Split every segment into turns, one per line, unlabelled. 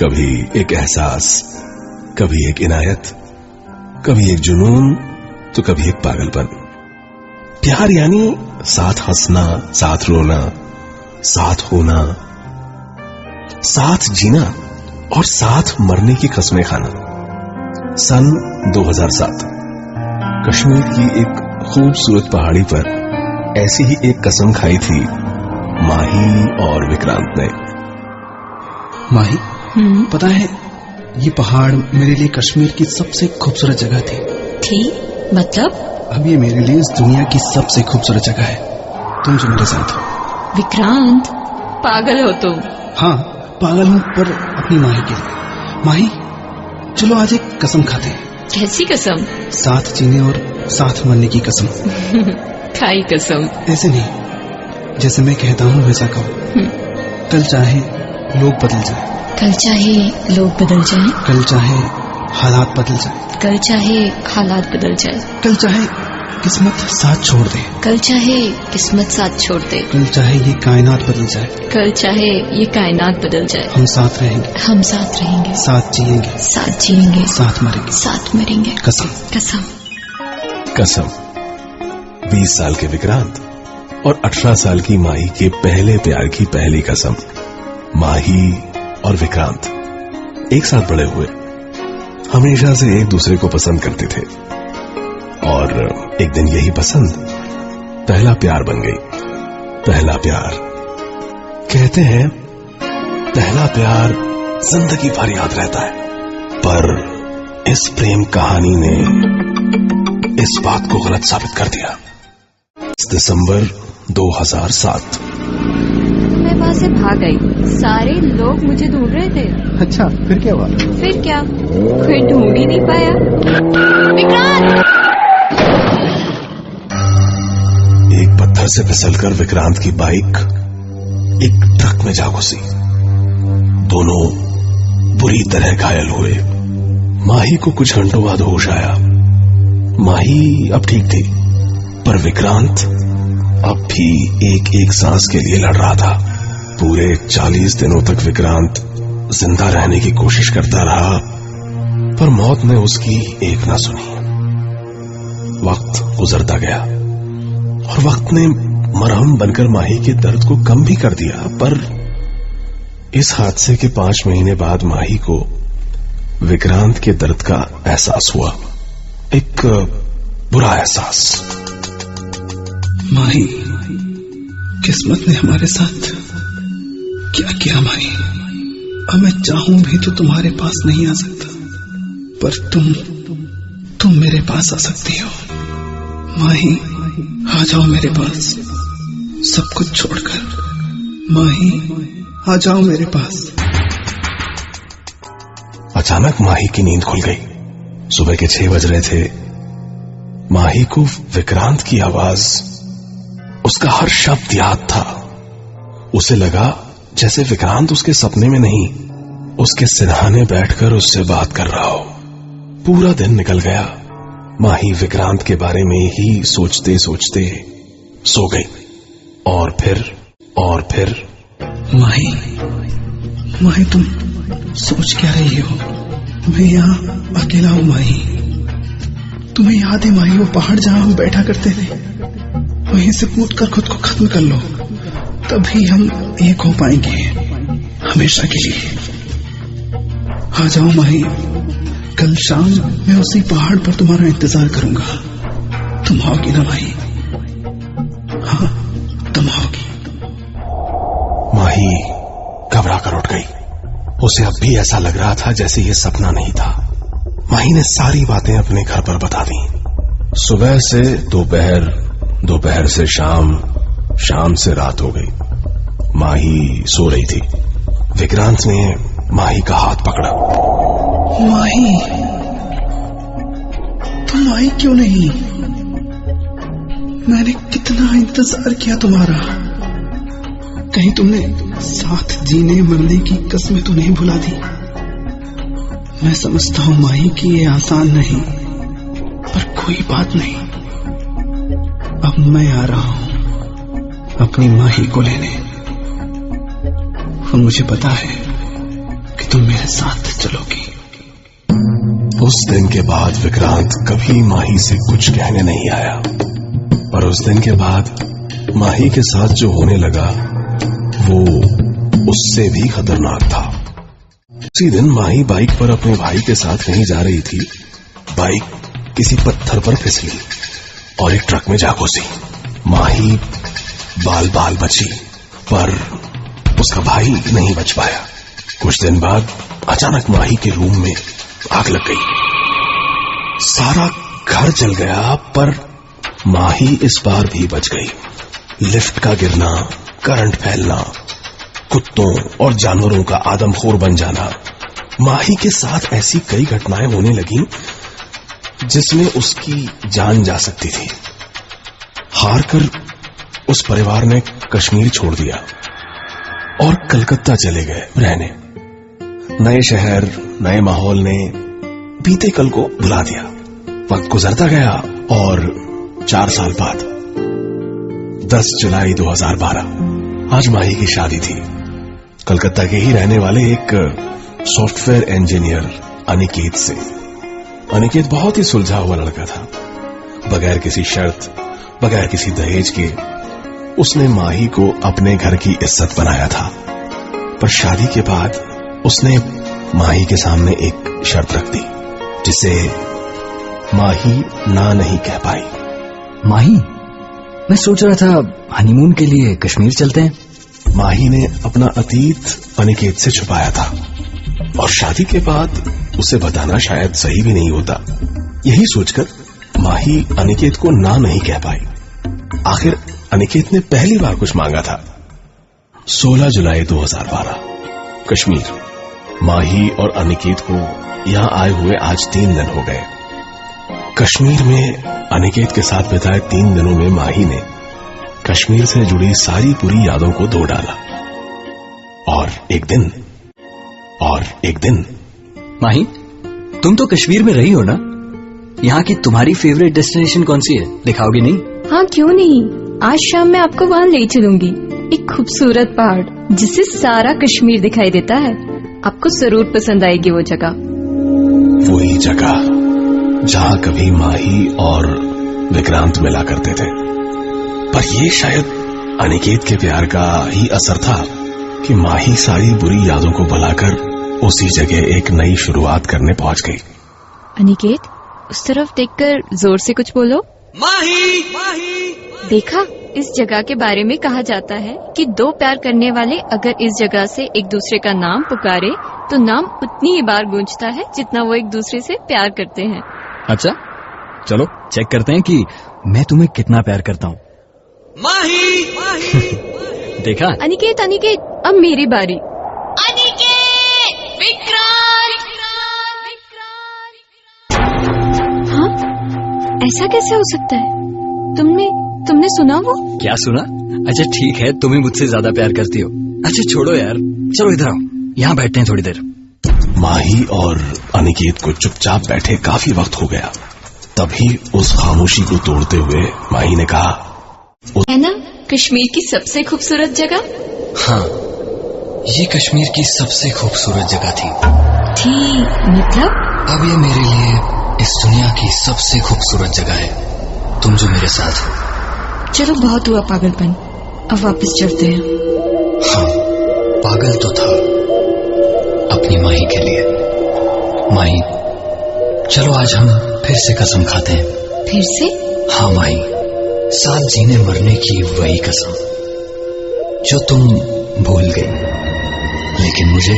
कभी एक एहसास, कभी एक इनायत, कभी एक जुनून तो कभी एक पागलपन। प्यार यानी साथ हंसना, साथ रोना, साथ होना, साथ जीना और साथ मरने की कसमें खाना। सन 2007 कश्मीर की एक खूबसूरत पहाड़ी पर ऐसी ही एक कसम खाई थी माही और विक्रांत ने।
माही, पता है ये पहाड़ मेरे लिए कश्मीर की सबसे खूबसूरत जगह थी।
मतलब?
अब ये मेरे लिए इस दुनिया की सबसे खूबसूरत जगह है, तुम जो मेरे साथ हो।
विक्रांत, पागल हो तुम।
हाँ, पागल हूँ, पर अपनी माही के लिए। माही, चलो आज एक कसम खाते हैं।
कैसी कसम?
साथ जीने और साथ मरने की कसम।
खाई कसम?
ऐसे नहीं, जैसे मैं कहता हूँ वैसा कहो। कल चाहे लोग बदल जाए,
कल चाहे लोग बदल जाए,
कल चाहे हालात बदल जाए,
कल चाहे हालात बदल जाए,
कल चाहे किस्मत साथ छोड़ दे,
कल चाहे किस्मत साथ छोड़ दे,
कल चाहे ये कायनात बदल जाए,
कल चाहे ये कायनात बदल जाए,
हम साथ रहेंगे,
हम साथ रहेंगे,
साथ जिएंगे,
साथ जिएंगे,
साथ मरेंगे,
साथ मरेंगे।
कसम।
कसम।
कसम। 20 साल के विक्रांत और 18 साल की माही के पहले प्यार की पहली कसम। माही और विक्रांत एक साथ बड़े हुए, हमेशा से एक दूसरे को पसंद करते थे और एक दिन यही पसंद पहला प्यार बन गई। पहला प्यार, कहते हैं पहला प्यार जिंदगी भर याद रहता है, पर इस प्रेम कहानी ने इस बात को गलत साबित कर दिया। दिसंबर 2007।
मैं वहाँ से भाग गई, सारे लोग मुझे ढूंढ रहे थे।
अच्छा, फिर क्या हुआ?
फिर क्या, कोई ढूंढ ही नहीं पाया। विक्रांत!
एक पत्थर से फिसलकर विक्रांत की बाइक एक ट्रक में जा घुसी। दोनों बुरी तरह घायल हुए। माही को कुछ घंटों बाद होश आया। माही अब ठीक थी, पर विक्रांत अब भी एक एक सांस के लिए लड़ रहा था। पूरे 40 दिनों तक विक्रांत जिंदा रहने की कोशिश करता रहा, पर मौत ने उसकी एक ना सुनी। वक्त गुजरता गया और वक्त ने मरहम बनकर माही के दर्द को कम भी कर दिया, पर इस हादसे के 5 महीने बाद माही को विक्रांत के दर्द का एहसास हुआ। एक बुरा एहसास।
माही, किस्मत ने हमारे साथ क्या किया माही? अब मैं चाहूं भी तो तुम्हारे पास नहीं आ सकता, पर तुम मेरे पास आ सकती हो। माही, आ जाओ मेरे पास, सब कुछ छोड़कर। माही, आ जाओ मेरे पास।
अचानक माही की नींद खुल गई। सुबह के 6 बज रहे थे। माही को विक्रांत की आवाज, उसका हर शब्द याद था। उसे लगा जैसे विक्रांत उसके सपने में नहीं, उसके सिरहाने बैठकर उससे बात कर रहा हो। पूरा दिन निकल गया। माही विक्रांत के बारे में ही सोचते सोचते सो गई। और फिर
माही, तुम सोच क्या रही हो? मैं यहाँ अकेला हूँ माही। तुम्हें याद है माही, वो पहाड़ जहाँ हम बैठा करते थे, वहीं से कूदकर खुद को खत्म कर लो, तभी हम एक हो पाएंगे हमेशा के लिए। आ जाओ माही, कल शाम मैं उसी पहाड़ पर तुम्हारा इंतजार करूंगा। तुम आओगी ना माही? हाँ, तुम आओगी।
माही घबरा कर उठ गई। उसे अब भी ऐसा लग रहा था जैसे ये सपना नहीं था। माही ने सारी बातें अपने घर पर बता दी। सुबह से दोपहर, दोपहर से शाम, शाम से रात हो गई। माही सो रही थी। विक्रांत ने माही का हाथ पकड़ा।
माही, तुम आई क्यों नहीं? मैंने कितना इंतजार किया तुम्हारा। कहीं तुमने साथ जीने मरने की कस्में तो नहीं भुला दी? मैं समझता हूं माही कि ये आसान नहीं, पर कोई बात नहीं। अब मैं आ रहा हूं अपनी माही को लेने, और मुझे पता है कि तुम तुम मेरे साथ चलोगी।
उस दिन के बाद विक्रांत कभी माही से कुछ कहने नहीं आया, पर उस दिन के बाद माही के साथ जो होने लगा वो उससे भी खतरनाक था। उसी दिन माही बाइक पर अपने भाई के साथ कहीं जा रही थी। बाइक किसी पत्थर पर फिसली और एक ट्रक में जा घुसी। माही बाल बाल बची, पर उसका भाई नहीं बच पाया। कुछ दिन बाद अचानक माही के रूम में आग लग गई। सारा घर जल गया, पर माही इस बार भी बच गई। लिफ्ट का गिरना, करंट फैलना, कुत्तों और जानवरों का आदमखोर बन जाना, माही के साथ ऐसी कई घटनाएं होने लगीं जिसमें उसकी जान जा सकती थी। हारकर उस परिवार ने कश्मीर छोड़ दिया और कलकत्ता चले गए रहने। नए शहर, नए माहौल ने बीते कल को भुला दिया। वक्त गुजरता गया और 4 साल बाद 10 जुलाई 2012 आज माही की शादी थी। कलकत्ता के ही रहने वाले एक सॉफ्टवेयर इंजीनियर अनिकेत से। अनिकेत बहुत ही सुलझा हुआ लड़का था। बगैर किसी शर्त, बगैर किसी दहेज के उसने माही को अपने घर की इज्जत बनाया था। पर शादी के बाद उसने माही के सामने एक शर्त रख दी, जिसे माही ना नहीं कह पाई।
माही, मैं सोच रहा था हनीमून के लिए कश्मीर चलते हैं।
माही ने अपना अतीत अनिकेत से छुपाया था और शादी के बाद उसे बताना शायद सही भी नहीं होता। यही सोचकर माही अनिकेत को ना नहीं कह पाई। आखिर अनिकेत ने पहली बार कुछ मांगा था। 16 जुलाई 2012 कश्मीर। माही और अनिकेत को यहां आए हुए आज 3 दिन हो गए। कश्मीर में अनिकेत के साथ बिताए 3 दिनों में माही ने कश्मीर से जुड़ी सारी बुरी यादों को धो डाला। और एक दिन
माही, तुम तो कश्मीर में रही हो ना? यहाँ की तुम्हारी फेवरेट डेस्टिनेशन कौन सी है? दिखाओगी नहीं?
हाँ, क्यों नहीं। आज शाम मैं आपको वहाँ ले चलूंगी। एक खूबसूरत पहाड़ जिससे सारा कश्मीर दिखाई देता है। आपको जरूर पसंद आएगी वो जगह।
वही जगह जहां कभी माही और विक्रांत मिला करते थे। पर ये शायद अनिकेत के प्यार का ही असर था कि माही सारी बुरी यादों को भुलाकर उसी जगह एक नई शुरुआत करने पहुंच गई।
अनिकेत, उस तरफ देखकर जोर से कुछ बोलो।
माही, माही।
देखा, इस जगह के बारे में कहा जाता है कि 2 प्यार करने वाले अगर इस जगह से एक दूसरे का नाम पुकारे तो नाम उतनी ही बार गूंजता है जितना वो एक दूसरे से प्यार करते हैं।
अच्छा, चलो चेक करते हैं कि मैं तुम्हें कितना प्यार करता हूँ। माही, माही। देखा?
अनिकेत, अब मेरी बारी।
अनिकेत, विक्रांत।
हाँ, ऐसा कैसे हो सकता है? तुमने सुना वो?
क्या सुना? अच्छा ठीक है, तुम ही मुझसे ज्यादा प्यार करती हो। अच्छा छोड़ो यार, चलो इधर आओ, यहाँ बैठते हैं थोड़ी देर।
माही और अनिकेत को चुपचाप बैठे काफी वक्त हो गया। तभी उस खामोशी को तोड़ते हुए माही ने कहा,
है ना कश्मीर की सबसे खूबसूरत जगह?
हाँ, ये कश्मीर की सबसे खूबसूरत जगह थी।
मतलब?
अब ये मेरे लिए इस दुनिया की सबसे खूबसूरत जगह है, तुम जो मेरे साथ हो।
चलो बहुत हुआ पागलपन, अब वापस चलते हैं।
हाँ, पागल तो था अपनी माही के लिए। माही, चलो आज हम फिर से कसम खाते हैं।
फिर से?
हाँ माही, साथ जीने मरने की वही कसम जो तुम भूल गई, लेकिन मुझे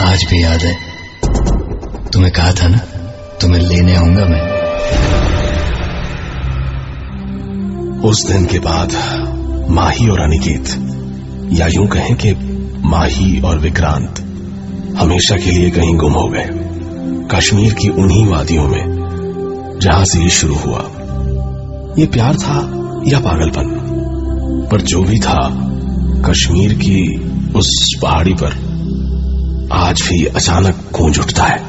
आज भी याद है। तुम्हें कहा था ना, तुम्हें लेने आऊंगा मैं।
उस दिन के बाद माही और अनिकेत, या यूं कहें कि माही और विक्रांत, हमेशा के लिए कहीं गुम हो गए। कश्मीर की उन्हीं वादियों में जहां से ये शुरू हुआ। ये प्यार था या पागलपन, पर जो भी था, कश्मीर की उस पहाड़ी पर आज भी अचानक गूंज उठता है।